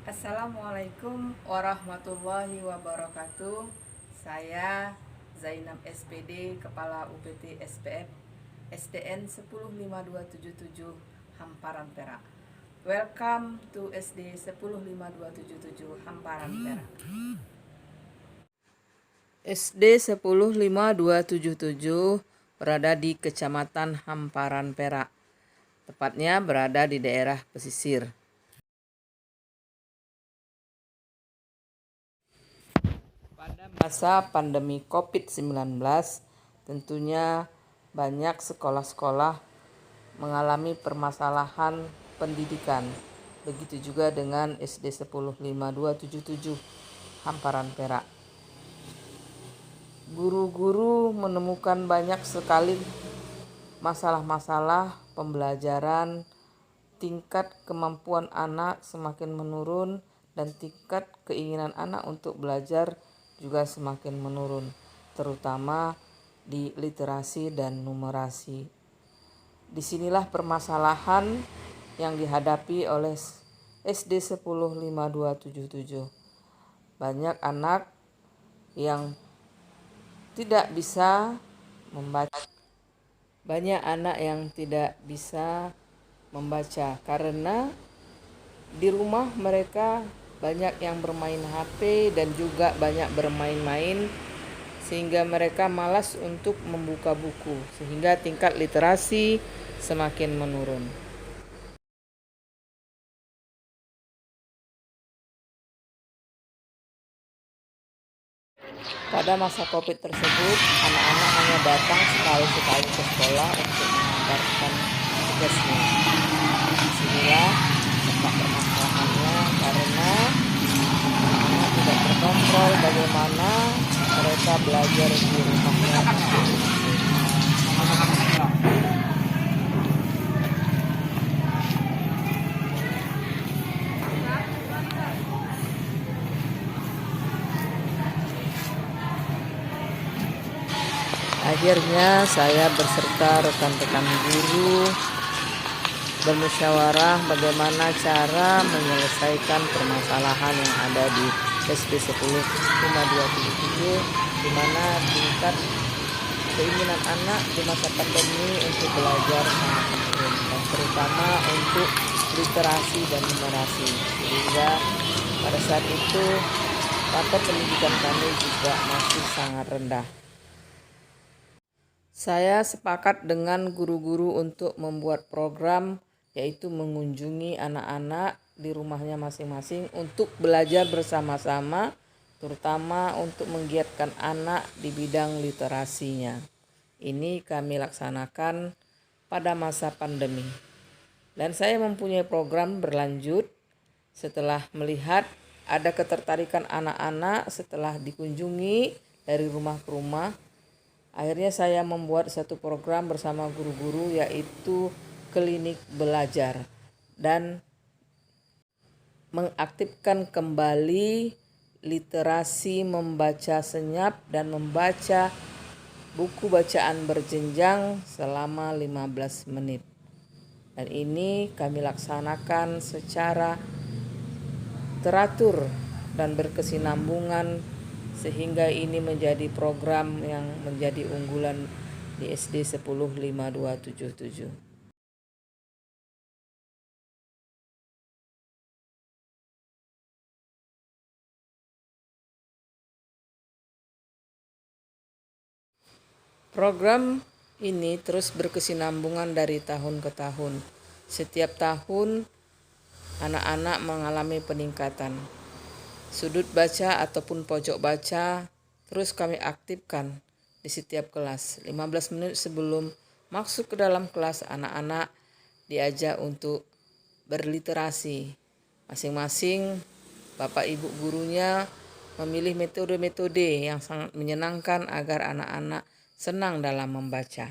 Assalamualaikum warahmatullahi wabarakatuh. Saya Zainab SPD, Kepala UPT SPF SDN 105277 Hamparan Perak. Welcome to SD 105277 Hamparan Perak. SD 105277 berada di Kecamatan Hamparan Perak. Tepatnya berada di daerah pesisir. Pada masa pandemi COVID-19, tentunya banyak sekolah-sekolah mengalami permasalahan pendidikan. Begitu juga dengan SD 105277 Hamparan Perak. Guru-guru menemukan banyak sekali masalah-masalah pembelajaran, tingkat kemampuan anak semakin menurun, dan tingkat keinginan anak untuk belajar juga semakin menurun, terutama di literasi dan numerasi. Disinilah permasalahan yang dihadapi oleh SD 105277. Banyak anak yang tidak bisa membaca. Banyak anak yang tidak bisa membaca karena di rumah mereka banyak yang bermain HP dan juga banyak bermain-main, sehingga mereka malas untuk membuka buku, sehingga tingkat literasi semakin menurun. Pada masa COVID tersebut, anak-anak hanya datang sekali-sekali ke sekolah untuk mengantarkan tugasnya. Disinilah letak permasalahannya, karena anak tidak terkontrol bagaimana mereka belajar di rumahnya masing-masing. Akhirnya saya berserta rekan-rekan guru bermusyawarah bagaimana cara menyelesaikan permasalahan yang ada di SD 105277, di mana tingkat keinginan anak di masa pandemi untuk belajar sangat penting, dan terutama untuk literasi dan numerasi, sehingga pada saat itu paket pendidikan kami juga masih sangat rendah. Saya sepakat dengan guru-guru untuk membuat program, yaitu mengunjungi anak-anak di rumahnya masing-masing untuk belajar bersama-sama, terutama untuk menggiatkan anak di bidang literasinya. Ini kami laksanakan pada masa pandemi. Dan saya mempunyai program berlanjut setelah melihat ada ketertarikan anak-anak setelah dikunjungi dari rumah ke rumah. Akhirnya saya membuat satu program bersama guru-guru, yaitu klinik belajar, dan mengaktifkan kembali literasi membaca senyap dan membaca buku bacaan berjenjang selama 15 menit. Dan ini kami laksanakan secara teratur dan berkesinambungan, sehingga ini menjadi program yang menjadi unggulan di SD 105277. Program ini terus berkesinambungan dari tahun ke tahun. Setiap tahun anak-anak mengalami peningkatan. Sudut baca ataupun pojok baca terus kami aktifkan di setiap kelas. 15 menit sebelum masuk ke dalam kelas, anak-anak diajak untuk berliterasi. Masing-masing Bapak Ibu gurunya memilih metode-metode yang sangat menyenangkan agar anak-anak senang dalam membaca.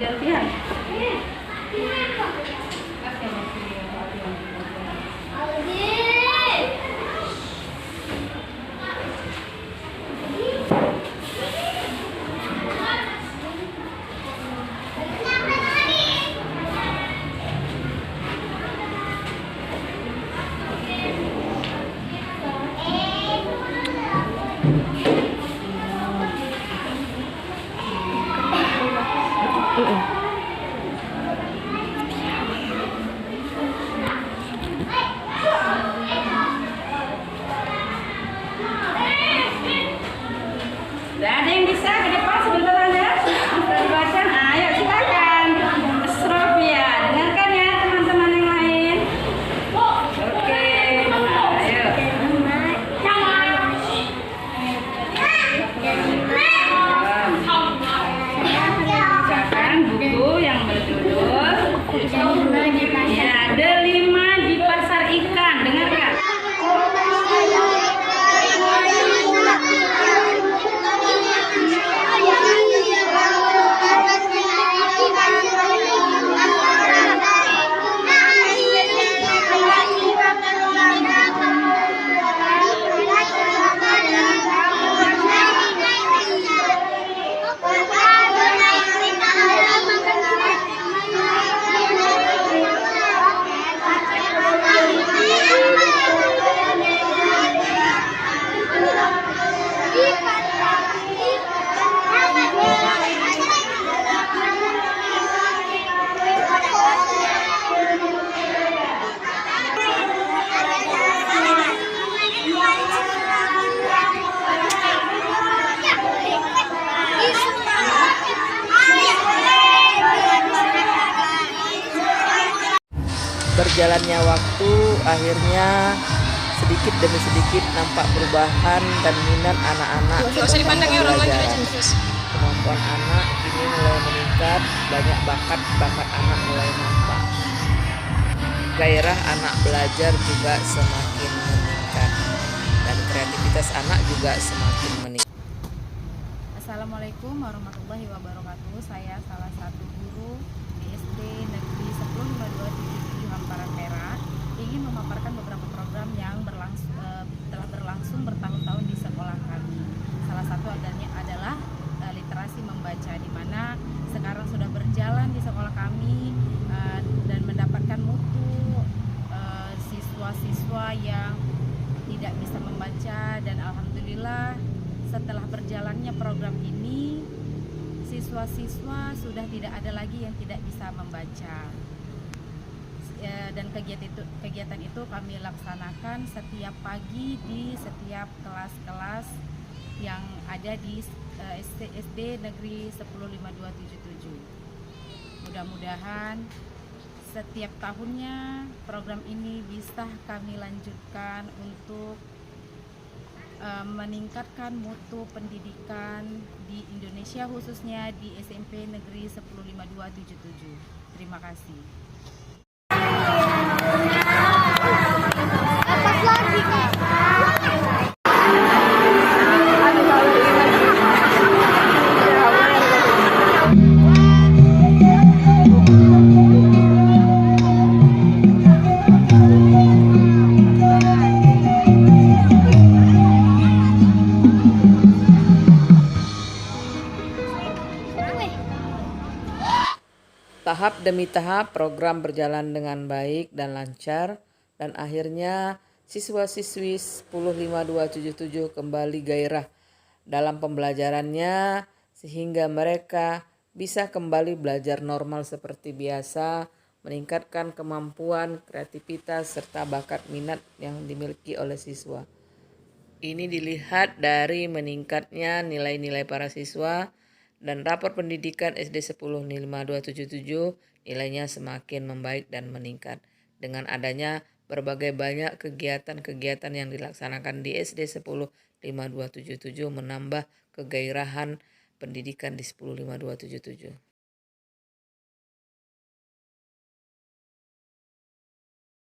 Alfian. Ada yang bisa ke depan sebentar Anda? Bisa dibaca? Ayo silakan. Asraf ya, dengarkan ya teman-teman yang lain. Oke, ayo. Bacakan buku yang berjudul ya, Delima di Pasar Ikan. Dengarkan. Berjalannya waktu, akhirnya sedikit demi sedikit nampak perubahan dan minat anak-anak dalam pembelajaran. Kemampuan anak kini mulai meningkat, banyak bakat anak mulai nampak. Gairah anak belajar juga semakin meningkat dan kreativitas anak juga semakin meningkat. Assalamualaikum warahmatullahi wabarakatuh. Saya salah satu guru di SD Negeri 10527 Hamparan Perak ingin memaparkan beberapa program yang telah berlangsung bertahun-tahun di sekolah kami. Salah satu adalah literasi membaca, di mana sekarang sudah berjalan di sekolah kami dan mendapatkan mutu siswa-siswa yang tidak bisa membaca, dan alhamdulillah setelah berjalannya program ini, siswa-siswa sudah tidak ada lagi yang tidak bisa membaca. Dan kegiatan itu kami laksanakan setiap pagi di setiap kelas-kelas yang ada di SD Negeri 10527. Mudah-mudahan setiap tahunnya program ini bisa kami lanjutkan untuk meningkatkan mutu pendidikan di Indonesia, khususnya di SMP Negeri 10527. Terima kasih. Tahap demi tahap program berjalan dengan baik dan lancar, dan akhirnya siswa-siswi 10527 kembali gairah dalam pembelajarannya sehingga mereka bisa kembali belajar normal seperti biasa, meningkatkan kemampuan, kreativitas, serta bakat minat yang dimiliki oleh siswa. Ini dilihat dari meningkatnya nilai-nilai para siswa, dan rapor pendidikan SD 10527 nilainya semakin membaik dan meningkat. Dengan adanya berbagai banyak kegiatan-kegiatan yang dilaksanakan di SD 10527 menambah kegairahan pendidikan di 10527.